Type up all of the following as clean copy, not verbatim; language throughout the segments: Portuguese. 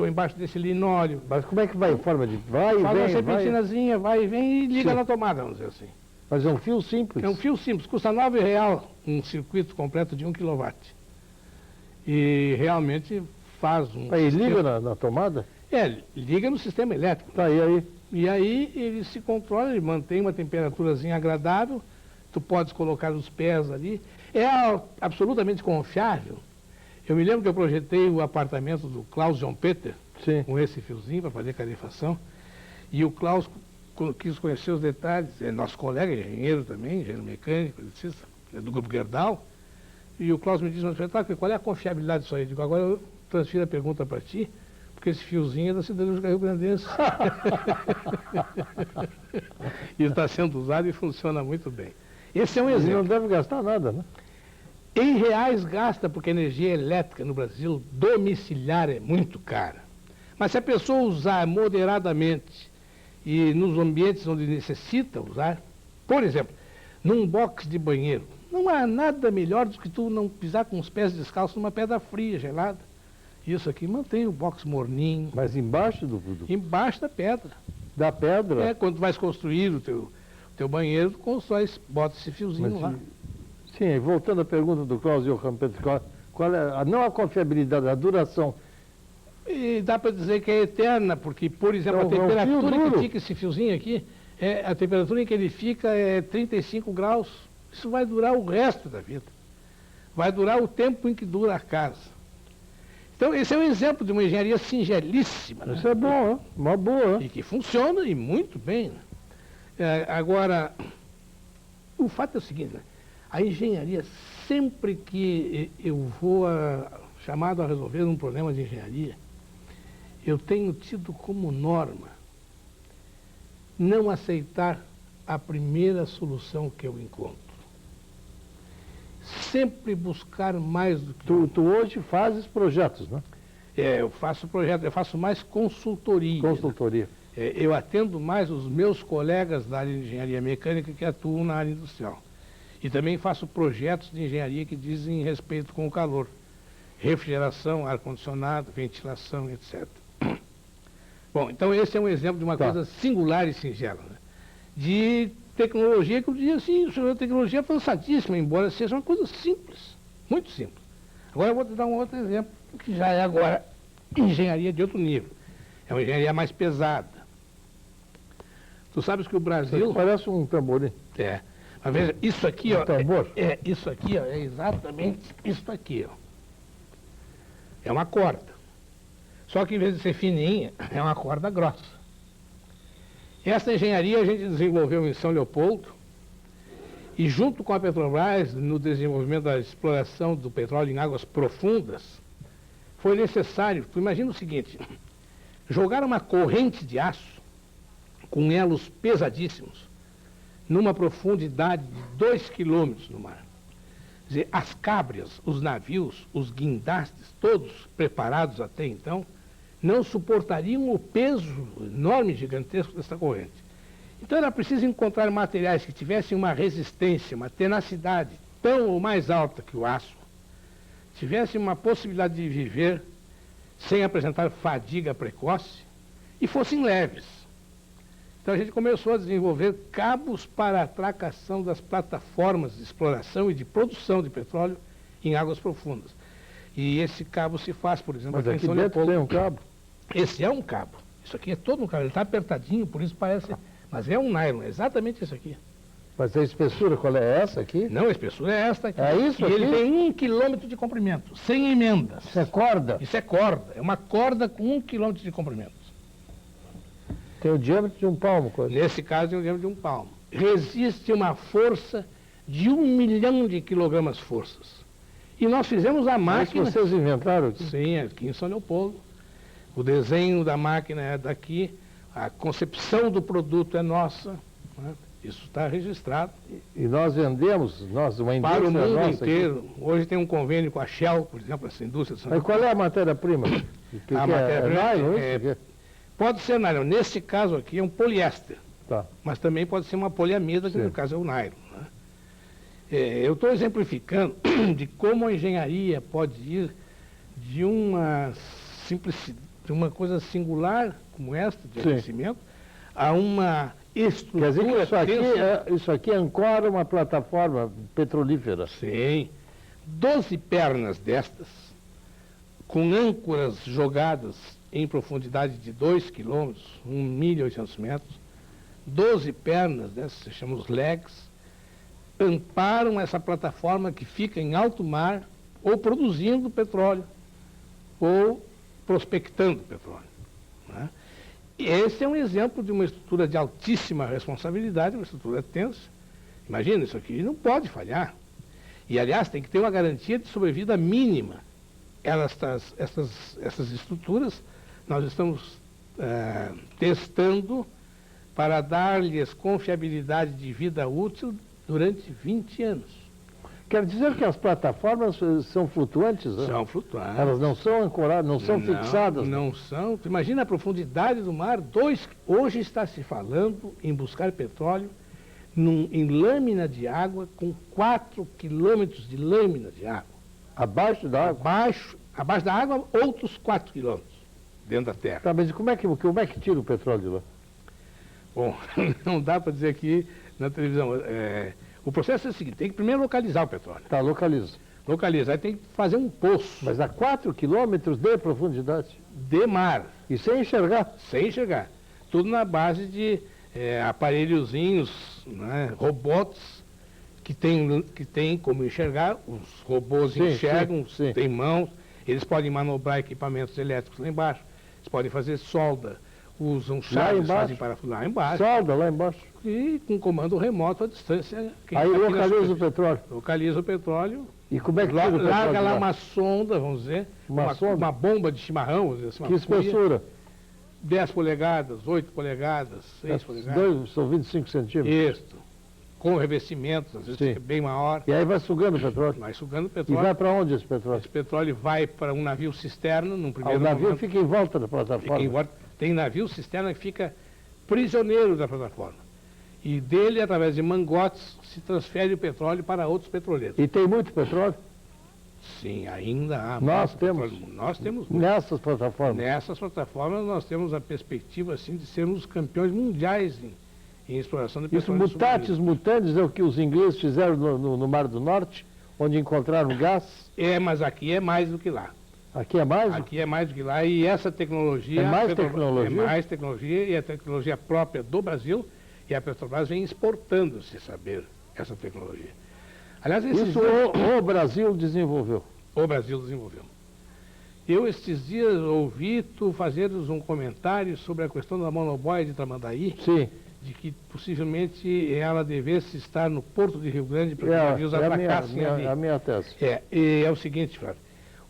ou embaixo desse linóleo. Mas como é que vai? Em forma de vai e Faz vem, uma serpentinazinha, vai e vem e liga na tomada, vamos dizer assim. Mas é um fio simples? É um fio simples, custa R$9 um circuito completo de 1 kW. E realmente faz um... Aí liga na tomada? Liga no sistema elétrico. Tá, e aí? E aí ele se controla, ele mantém uma temperaturazinha agradável, tu podes colocar os pés ali. É absolutamente confiável. Eu me lembro que eu projetei o apartamento do Klaus John Peter, Sim. com esse fiozinho para fazer calefação. E o Klaus quis conhecer os detalhes, é nosso colega, engenheiro também, engenheiro mecânico, eletricista, é do grupo Gerdau. E o Klaus me disse no espetáculo, qual é a confiabilidade disso aí? Eu digo, agora eu transfiro a pergunta para ti, porque esse fiozinho é da Siderúrgica Rio Grandense. E está sendo usado e funciona muito bem. Esse é um exemplo. E não deve gastar nada, né? Em reais gasta, porque a energia elétrica no Brasil domiciliar é muito cara. Mas se a pessoa usar moderadamente e nos ambientes onde necessita usar, por exemplo, num box de banheiro, não há nada melhor do que tu não pisar com os pés descalços numa pedra fria, gelada. Isso aqui mantém o box morninho. Mas embaixo Embaixo da pedra. Da pedra? Quando tu vais construir o teu banheiro, tu constrói, bota esse fiozinho lá. Sim, voltando à pergunta do Klaus Johann Peter, qual é não a confiabilidade, a duração? E dá para dizer que é eterna, porque, por exemplo, a temperatura que fica esse fiozinho aqui, a temperatura em que ele fica é 35 graus. Isso vai durar o resto da vida. Vai durar o tempo em que dura a casa. Então, esse é um exemplo de uma engenharia singelíssima. Né? Isso é bom, hein? Uma boa. E que funciona e muito bem. Né? Agora, o fato é o seguinte, né? A engenharia, sempre que eu vou chamado a resolver um problema de engenharia, eu tenho tido como norma não aceitar a primeira solução que eu encontro. Sempre buscar mais do que... Tu hoje fazes projetos, né? Eu faço projetos, eu faço mais consultoria. Consultoria. Né? Eu atendo mais os meus colegas da área de engenharia mecânica que atuam na área industrial. E também faço projetos de engenharia que dizem respeito com o calor. Refrigeração, ar-condicionado, ventilação, etc. Bom, então esse é um exemplo de uma coisa singular e singela. Né? De tecnologia que eu diria assim, isso é uma tecnologia avançadíssima, embora seja uma coisa simples, muito simples. Agora eu vou te dar um outro exemplo, que já é agora engenharia de outro nível. É uma engenharia mais pesada. Tu sabes que o Brasil... Isso parece um tamborim. Mas veja, isso aqui, ó, tambor? Isso aqui, ó, é exatamente isso aqui, ó. É uma corda. Só que em vez de ser fininha, é uma corda grossa. Essa engenharia a gente desenvolveu em São Leopoldo e junto com a Petrobras, no desenvolvimento da exploração do petróleo em águas profundas, foi necessário, tu imagina o seguinte, jogar uma corrente de aço com elos pesadíssimos numa profundidade de 2 quilômetros no mar. Quer dizer, as cábrias, os navios, os guindastes, todos preparados até então, não suportariam o peso enorme, gigantesco dessa corrente. Então era preciso encontrar materiais que tivessem uma resistência, uma tenacidade tão ou mais alta que o aço, tivessem uma possibilidade de viver sem apresentar fadiga precoce e fossem leves. Então a gente começou a desenvolver cabos para a atracação das plataformas de exploração e de produção de petróleo em águas profundas. E esse cabo se faz, por exemplo, aqui em São Leopoldo. Tem um cabo? Esse é um cabo. Isso aqui é todo um cabo. Ele está apertadinho, por isso parece... Mas é um nylon, é exatamente isso aqui. Mas a espessura, qual é essa aqui? Não, a espessura é esta aqui. É isso aqui? E ele tem 1 quilômetro de comprimento, sem emendas. Isso é corda? Isso é corda. É uma corda com 1 quilômetro de comprimento. Tem o diâmetro de um palmo, coisa. Nesse caso, tem o diâmetro de um palmo. Resiste uma força de 1 milhão de quilogramas forças. E nós fizemos a máquina... Mas vocês inventaram aqui? Sim, aqui em São Leopoldo. O desenho da máquina é daqui, a concepção do produto é nossa, né? Isso está registrado. E nós vendemos, uma indústria para o mundo nossa inteiro. Aqui. Hoje tem um convênio com a Shell, por exemplo, essa indústria de São Mas qual é a matéria-prima? A matéria-prima nylon? Pode ser nylon. Nesse caso aqui é um poliéster. Tá. Mas também pode ser uma poliamida, que no caso é o nylon. Né? Eu estou exemplificando de como a engenharia pode ir de uma de uma coisa singular como esta, de Sim. aquecimento, a uma estrutura... Quer dizer que tensa. isso aqui ancora uma plataforma petrolífera. Sim. 12 pernas destas, com âncoras jogadas em profundidade de 2 quilômetros, 1.800 metros, 12 pernas dessas, se chamam os legs, amparam essa plataforma que fica em alto mar, ou produzindo petróleo, ou prospectando petróleo. Né? E esse é um exemplo de uma estrutura de altíssima responsabilidade, uma estrutura tensa. Imagina, isso aqui não pode falhar. E, aliás, tem que ter uma garantia de sobrevida mínima. Essas estruturas nós estamos testando para dar-lhes confiabilidade de vida útil durante 20 anos. Quer dizer que as plataformas são flutuantes? Né? São flutuantes. Elas não são ancoradas, não são fixadas? Não são. Tu imagina a profundidade do mar. Hoje está se falando em buscar petróleo em lâmina de água com 4 quilômetros de lâmina de água. Abaixo da água? Abaixo da água, outros 4 quilômetros dentro da terra. Tá, mas como é que tira o petróleo de lá? Bom, não dá para dizer aqui na televisão. O processo é o seguinte, tem que primeiro localizar o petróleo. Tá, localiza. Localizar, aí tem que fazer um poço. Mas a 4 quilômetros de profundidade? De mar. E sem enxergar? Sem enxergar. Tudo na base de aparelhozinhos, né, robôs, que tem como enxergar. Os robôs enxergam, têm mãos, eles podem manobrar equipamentos elétricos lá embaixo, eles podem fazer solda, usam chaves, fazem parafuso lá embaixo. Solda lá embaixo. E com comando remoto à distância. Aí localiza o petróleo. Localiza o petróleo. E como é que tira o petróleo? Larga lá uma sonda, vamos dizer, uma bomba de chimarrão, vamos dizer assim, que espessura? 10 polegadas, 8 polegadas, 6 polegadas. São 25 centímetros. Isso. Com revestimentos, às vezes fica bem maior. E aí vai sugando o petróleo? Vai sugando o petróleo. E vai para onde esse petróleo? Esse petróleo vai para um navio cisterna, num primeiro momento. O navio momento, fica em volta da plataforma? Fica em volta. Tem navio cisterna que fica prisioneiro da plataforma. E dele, através de mangotes, se transfere o petróleo para outros petroleiros. E tem muito petróleo? Sim, ainda há. Nós temos? Nós temos muito. Nessas plataformas? Nessas plataformas nós temos a perspectiva assim, de sermos campeões mundiais em exploração de petróleo. Isso, mutatis mutandis, é o que os ingleses fizeram no Mar do Norte, onde encontraram gás? Mas aqui é mais do que lá. Aqui é mais? Aqui é mais do que lá, e essa tecnologia... É mais tecnologia? É mais tecnologia, e a tecnologia própria do Brasil, e a Petrobras vem exportando esse saber, essa tecnologia. Aliás, isso o Brasil desenvolveu? O Brasil desenvolveu. Eu, estes dias, ouvi tu fazeres um comentário sobre a questão da monoboia de Tramandaí. Sim. De que possivelmente ela devesse estar no Porto de Rio Grande para que os navios atracassem ali. É a minha tese. É o seguinte, Flávio.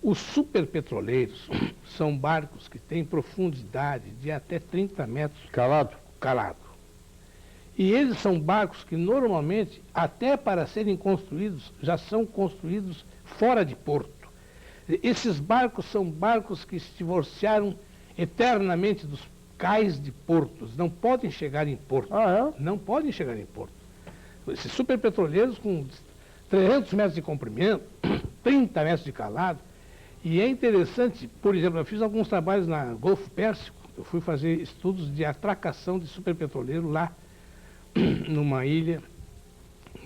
Os superpetroleiros são barcos que têm profundidade de até 30 metros. Calado? Calado. E eles são barcos que normalmente, até para serem construídos, já são construídos fora de porto. Esses barcos são barcos que se divorciaram eternamente dos cais de portos, não podem chegar em porto. Ah, é? Não podem chegar em porto. Esses superpetroleiros com 300 metros de comprimento, 30 metros de calado. E é interessante, por exemplo, eu fiz alguns trabalhos na Golfo Pérsico, eu fui fazer estudos de atracação de superpetroleiro lá, numa ilha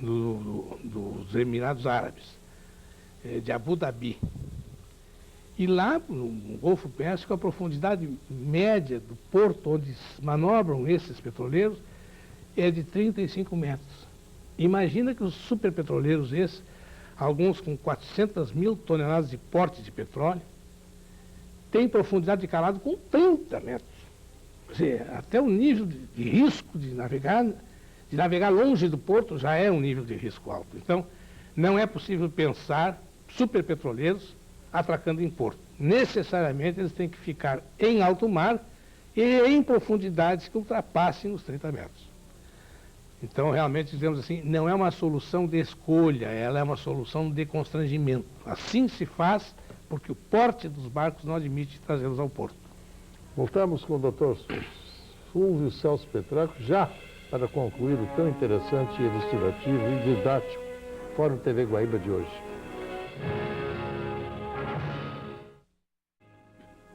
dos Emirados Árabes, de Abu Dhabi. E lá, no Golfo Pérsico, a profundidade média do porto onde manobram esses petroleiros é de 35 metros. Imagina que os superpetroleiros esses, alguns com 400 mil toneladas de porte de petróleo, têm profundidade de calado com 30 metros. Quer dizer, até o nível de risco de navegar longe do porto já é um nível de risco alto. Então, não é possível pensar superpetroleiros atracando em porto. Necessariamente eles têm que ficar em alto mar e em profundidades que ultrapassem os 30 metros. Então, realmente, dizemos assim, não é uma solução de escolha, ela é uma solução de constrangimento. Assim se faz porque o porte dos barcos não admite trazê-los ao porto. Voltamos com o Dr. Fulvio Celso Petracco, já para concluir o tão interessante, ilustrativo e didático Fórum TV Guaíba de hoje.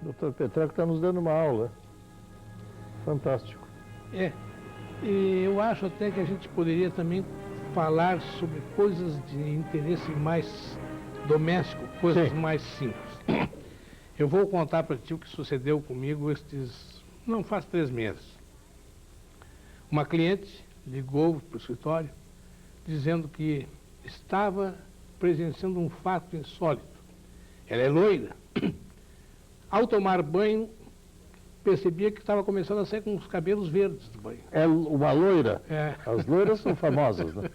Doutor Petreco está nos dando uma aula. Fantástico. E eu acho até que a gente poderia também falar sobre coisas de interesse mais doméstico, coisas mais simples. Eu vou contar para ti o que sucedeu comigo não faz 3 meses. Uma cliente ligou para o escritório dizendo que estava presenciando um fato insólito. Ela é loira. Ao tomar banho, percebia que estava começando a sair com os cabelos verdes do banho. É uma loira? É. As loiras são famosas, né?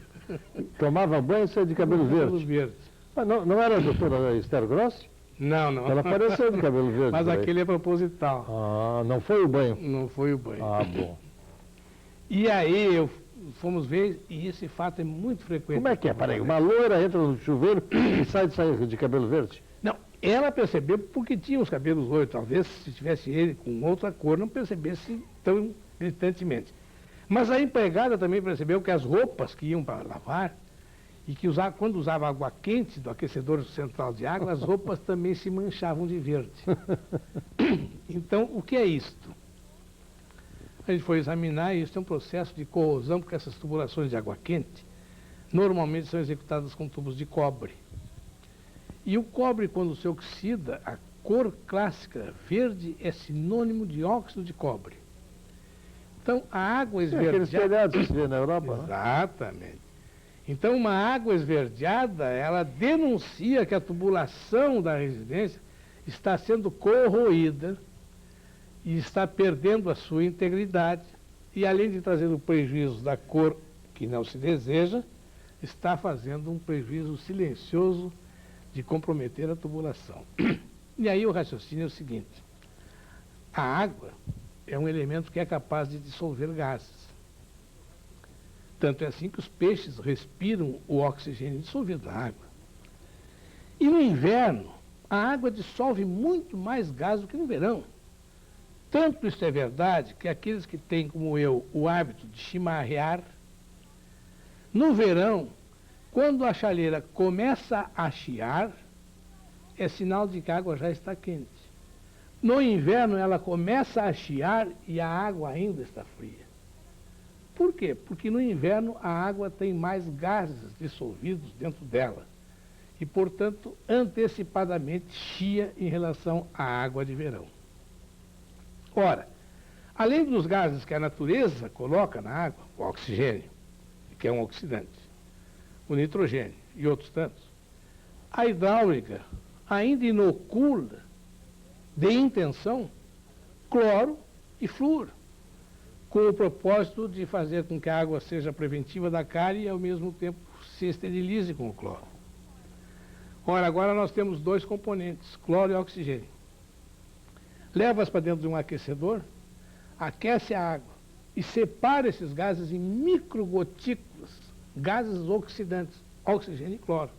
Tomava banho e saia de cabelo verde. Mas não era a doutora Esther Grossi? Não. Ela apareceu de cabelo verde. Mas aquele é proposital. Ah, não foi o banho? Não foi o banho. Ah, bom. E aí fomos ver, e esse fato é muito frequente. Como é que é? Peraí, uma loira entra no chuveiro e sai de cabelo verde? Não, ela percebeu porque tinha os cabelos loiros. Talvez se tivesse ele com outra cor, não percebesse tão gritantemente. Mas a empregada também percebeu que as roupas que iam para lavar, e que quando usava água quente do aquecedor central de água, as roupas também se manchavam de verde. Então, o que é isto? A gente foi examinar, e isso é um processo de corrosão, porque essas tubulações de água quente normalmente são executadas com tubos de cobre. E o cobre, quando se oxida, a cor clássica verde é sinônimo de óxido de cobre. Então, a água esverdeada... Aqueles telhados que se vê na Europa, né? Exatamente. Então, uma água esverdeada, ela denuncia que a tubulação da residência está sendo corroída e está perdendo a sua integridade. E, além de trazer o prejuízo da cor que não se deseja, está fazendo um prejuízo silencioso de comprometer a tubulação. E aí o raciocínio é o seguinte: a água é um elemento que é capaz de dissolver gases. Tanto é assim que os peixes respiram o oxigênio dissolvido na água. E no inverno, a água dissolve muito mais gás do que no verão. Tanto isso é verdade que aqueles que têm, como eu, o hábito de chimarrear, no verão, quando a chaleira começa a chiar, é sinal de que a água já está quente. No inverno, ela começa a chiar e a água ainda está fria. Por quê? Porque no inverno a água tem mais gases dissolvidos dentro dela e, portanto, antecipadamente chia em relação à água de verão. Ora, além dos gases que a natureza coloca na água, o oxigênio, que é um oxidante, o nitrogênio e outros tantos, a hidráulica ainda inocula, de intenção, cloro e flúor, com o propósito de fazer com que a água seja preventiva da cárie e, ao mesmo tempo, se esterilize com o cloro. Ora, agora nós temos 2 componentes, cloro e oxigênio. Leva-as para dentro de um aquecedor, aquece a água e separa esses gases em microgotículas, gases oxidantes, oxigênio e cloro,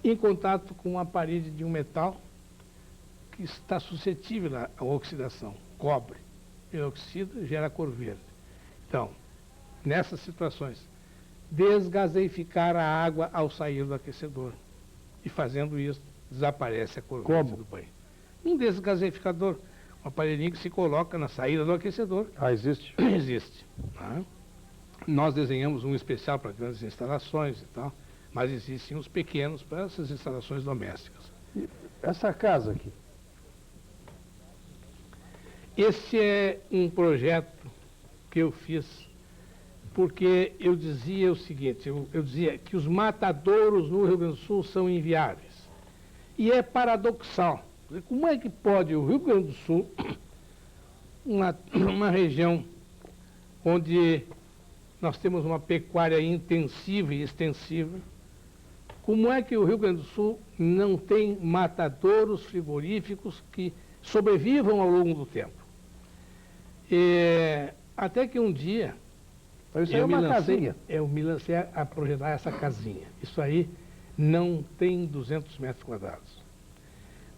em contato com a parede de um metal que está suscetível à oxidação, cobre. Ele oxida, gera cor verde. Então, nessas situações, desgaseificar a água ao sair do aquecedor. E fazendo isso, desaparece a cor verde do banho. Um desgaseificador, um aparelhinho que se coloca na saída do aquecedor. Ah, existe? Existe. Tá? Nós desenhamos um especial para grandes instalações e tal, mas existem os pequenos para essas instalações domésticas. E essa casa aqui? Esse é um projeto que eu fiz porque eu dizia o seguinte, eu dizia que os matadouros no Rio Grande do Sul são inviáveis. E é paradoxal. Como é que pode o Rio Grande do Sul, uma região onde nós temos uma pecuária intensiva e extensiva, como é que o Rio Grande do Sul não tem matadouros frigoríficos que sobrevivam ao longo do tempo? Até que um dia Isso é uma casinha. Eu me lancei a projetar essa casinha. Isso aí não tem 200 metros quadrados.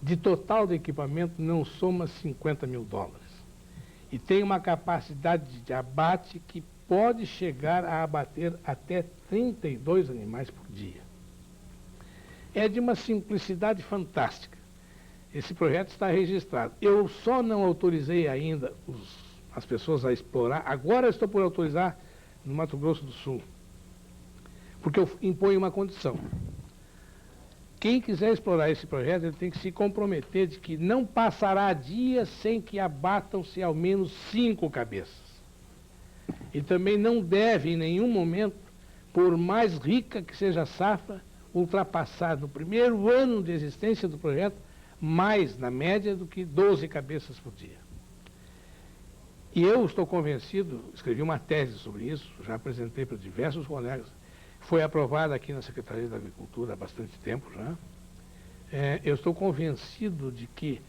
De total de equipamento não soma $50 mil. E tem uma capacidade de abate que pode chegar a abater até 32 animais por dia. É de uma simplicidade fantástica. esse projeto está registrado. Eu só não autorizei ainda as pessoas a explorar. Agora estou por autorizar no Mato Grosso do Sul, porque eu imponho uma condição. Quem quiser explorar esse projeto, ele tem que se comprometer de que não passará dia sem que abatam-se ao menos 5 cabeças. E também não deve, em nenhum momento, por mais rica que seja a safra, ultrapassar no primeiro ano de existência do projeto mais, na média, do que 12 cabeças por dia. E eu estou convencido, escrevi uma tese sobre isso, já apresentei para diversos colegas, foi aprovada aqui na Secretaria da Agricultura há bastante tempo já. Eu estou convencido de que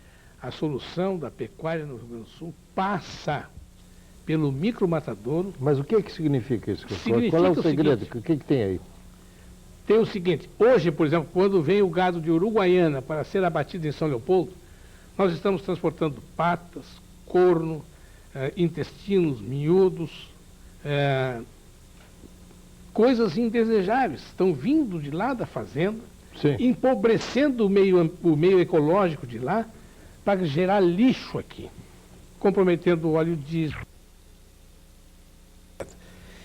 a solução da pecuária no Rio Grande do Sul passa pelo micromatadouro. Mas o que significa isso? Significa qual é o segredo? Seguinte, o que tem aí? Tem o seguinte, hoje, por exemplo, quando vem o gado de Uruguaiana para ser abatido em São Leopoldo, nós estamos transportando patas, corno, intestinos miúdos, coisas indesejáveis, estão vindo de lá da fazenda, Sim. empobrecendo o meio ecológico de lá, para gerar lixo aqui, comprometendo o óleo diesel.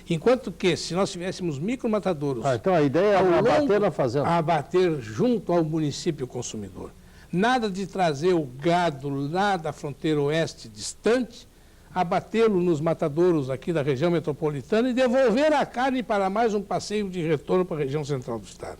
Enquanto que, se nós tivéssemos micromatadouros... então a ideia é abater na fazenda. Abater junto ao município consumidor. Nada de trazer o gado lá da fronteira oeste distante, abatê-lo nos matadouros aqui da região metropolitana e devolver a carne para mais um passeio de retorno para a região central do estado.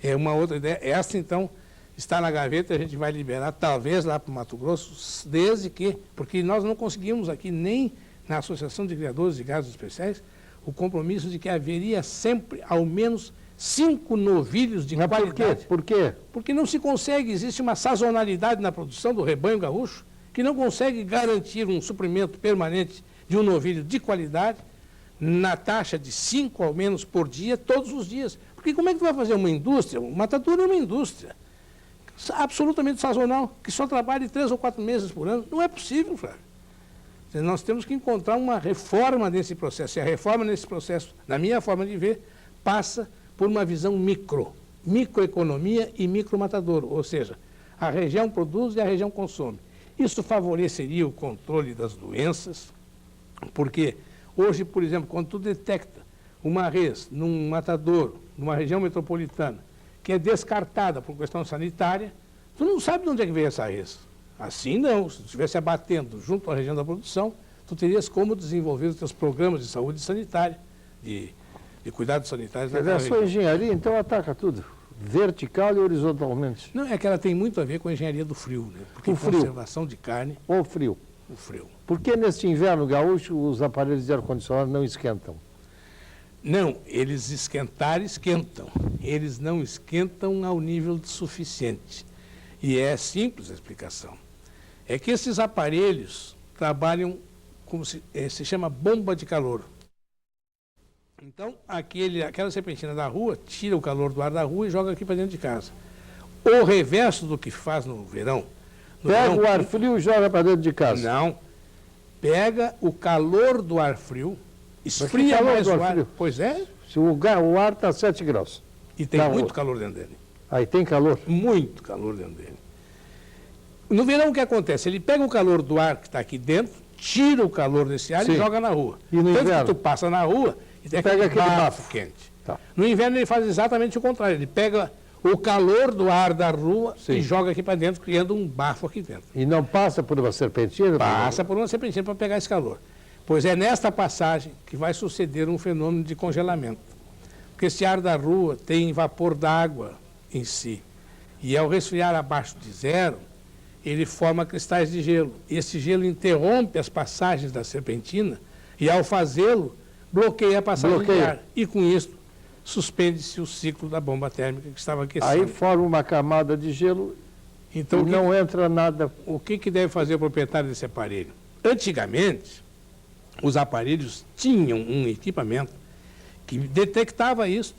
É uma outra ideia. Essa, então, está na gaveta e a gente vai liberar, talvez, lá para o Mato Grosso, desde que... Porque nós não conseguimos aqui, nem na Associação de Criadores de Gados Especiais, o compromisso de que haveria sempre, ao menos, 5 novilhos de qualidade. Por quê? Porque não se consegue, existe uma sazonalidade na produção do rebanho gaúcho, que não consegue garantir um suprimento permanente de um novilho de qualidade, na taxa de 5 ao menos por dia, todos os dias. Porque como é que tu vai fazer uma indústria? O matadouro é uma indústria absolutamente sazonal, que só trabalha 3 ou 4 meses por ano. Não é possível, Flávio. Nós temos que encontrar uma reforma nesse processo. E a reforma nesse processo, na minha forma de ver, passa por uma visão microeconomia e micromatadouro. Ou seja, a região produz e a região consome. Isso favoreceria o controle das doenças, porque hoje, por exemplo, quando tu detecta uma res num matadouro, numa região metropolitana, que é descartada por questão sanitária, tu não sabe de onde é que veio essa res. Assim não, se tu estivesse abatendo junto à região da produção, tu terias como desenvolver os teus programas de saúde sanitária, de cuidados sanitários. Mas a sua engenharia, então, ataca tudo, vertical e horizontalmente. Não, é que ela tem muito a ver com a engenharia do frio, né? Porque o frio. Conservação de carne... Ou frio. O frio. Por que neste inverno gaúcho os aparelhos de ar-condicionado não esquentam? Não, eles esquentam. Eles não esquentam ao nível suficiente. E é simples a explicação. É que esses aparelhos trabalham como se chama bomba de calor. Então, aquela serpentina da rua tira o calor do ar da rua e joga aqui para dentro de casa. O reverso do que faz no verão... Pega o ar frio e joga para dentro de casa. Não. Pega o calor do ar frio, esfria mais o ar. Pois é. Se o ar está a 7 graus. E tem muito calor dentro dele. Aí tem calor? Muito calor dentro dele. No verão, o que acontece? Ele pega o calor do ar que está aqui dentro, tira o calor desse ar e joga na rua. E no inverno? Que tu passa na rua e tem aquele bafo quente. Tá. No inverno ele faz exatamente o contrário. Ele pega o calor do ar da rua e joga aqui para dentro, criando um bafo aqui dentro. E não passa por uma serpentina? Passa por uma serpentina para pegar esse calor. Pois é nesta passagem que vai suceder um fenômeno de congelamento. Porque esse ar da rua tem vapor d'água em si. E ao resfriar abaixo de 0, ele forma cristais de gelo. Esse gelo interrompe as passagens da serpentina e, ao fazê-lo, bloqueia a passagem de ar. E, com isso, suspende-se o ciclo da bomba térmica que estava aquecendo. Aí forma uma camada de gelo então, e não entra nada. O que deve fazer o proprietário desse aparelho? Antigamente, os aparelhos tinham um equipamento que detectava isso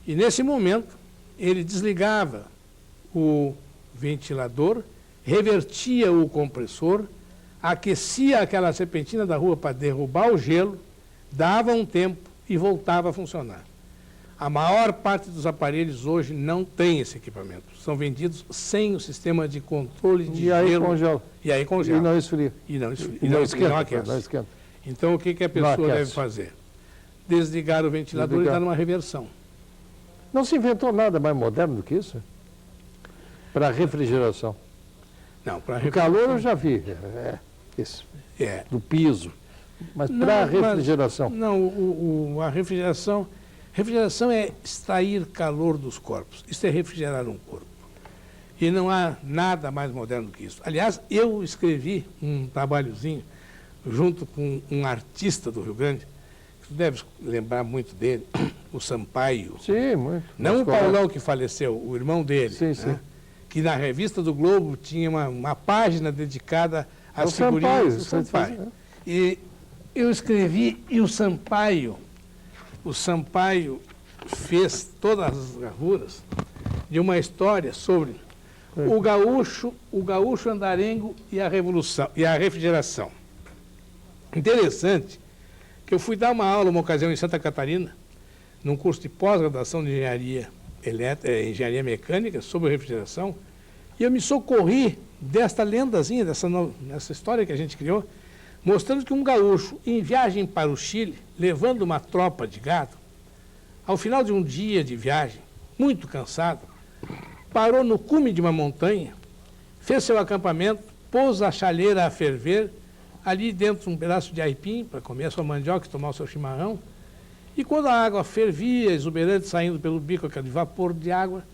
e, nesse momento, ele desligava o ventilador, revertia o compressor, aquecia aquela serpentina da rua para derrubar o gelo, dava um tempo e voltava a funcionar. A maior parte dos aparelhos hoje não tem esse equipamento. São vendidos sem o sistema de controle de E aí gelo. congela. E aí congela. E não esfria. E não esfria. E não esquenta. não aquece. Não esquenta. Então, o que a pessoa aquece. deve fazer? Desligar o ventilador e dar uma reversão. Não se inventou nada mais moderno do que isso? Para refrigeração. Não, para O calor eu já vi. Isso. Do piso. Mas para refrigeração. Não, a refrigeração... Refrigeração é extrair calor dos corpos. Isso é refrigerar um corpo. E não há nada mais moderno do que isso. Aliás, eu escrevi um trabalhozinho junto com um artista do Rio Grande, que tu deves lembrar muito dele, o Sampaio. Sim, muito. Não o Paulão que faleceu, o irmão dele. Sim, né? sim. Que na revista do Globo tinha uma página dedicada às figurinhas do Sampaio. E eu escrevi, e o Sampaio fez todas as gravuras de uma história sobre o gaúcho andarengo e a revolução, e a refrigeração. Interessante que eu fui dar uma aula, uma ocasião, em Santa Catarina, num curso de pós-graduação de engenharia mecânica sobre refrigeração, e eu me socorri desta lendazinha, dessa história que a gente criou, mostrando que um gaúcho, em viagem para o Chile, levando uma tropa de gado, ao final de um dia de viagem, muito cansado, parou no cume de uma montanha, fez seu acampamento, pôs a chaleira a ferver, ali dentro um pedaço de aipim, para comer a sua mandioca e tomar o seu chimarrão, e quando a água fervia, exuberante, saindo pelo bico, aquele vapor de água,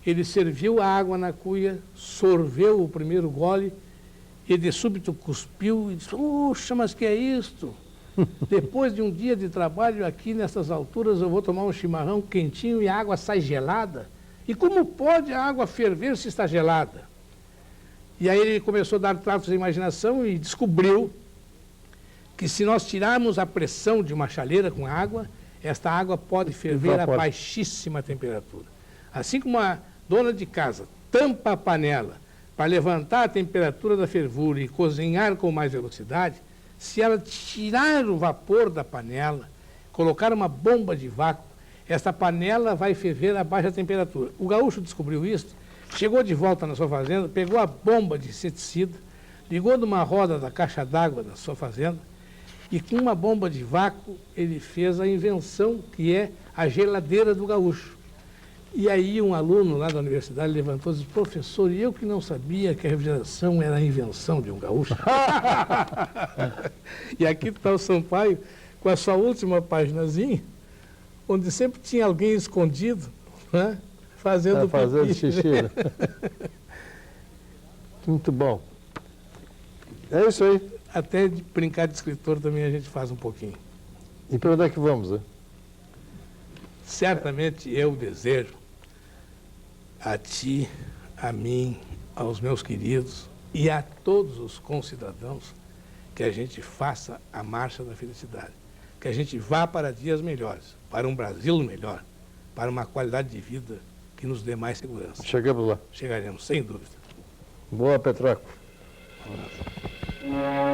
ele serviu a água na cuia, sorveu o primeiro gole, e de súbito cuspiu e disse: "Puxa, mas que é isto? Depois de um dia de trabalho aqui nessas alturas, eu vou tomar um chimarrão quentinho e a água sai gelada? E como pode a água ferver se está gelada?" E aí ele começou a dar tratos à imaginação e descobriu que se nós tirarmos a pressão de uma chaleira com água, esta água pode ferver a baixíssima temperatura. Assim como a dona de casa tampa a panela para levantar a temperatura da fervura e cozinhar com mais velocidade, se ela tirar o vapor da panela, colocar uma bomba de vácuo, essa panela vai ferver a baixa temperatura. O gaúcho descobriu isso, chegou de volta na sua fazenda, pegou a bomba de inseticida, ligou numa roda da caixa d'água da sua fazenda e com uma bomba de vácuo ele fez a invenção que é a geladeira do gaúcho. E aí um aluno lá da universidade levantou e disse: "Professor, e eu que não sabia que a refrigeração era a invenção de um gaúcho." E aqui está o Sampaio com a sua última paginazinha, onde sempre tinha alguém escondido, né, fazendo xixi. Né? Muito bom. É isso aí. Até de brincar de escritor também a gente faz um pouquinho. E para onde é que vamos, né? Certamente eu desejo a ti, a mim, aos meus queridos e a todos os concidadãos que a gente faça a marcha da felicidade, que a gente vá para dias melhores, para um Brasil melhor, para uma qualidade de vida que nos dê mais segurança. Chegamos lá. Chegaremos, sem dúvida. Boa, Petraco. Um abraço.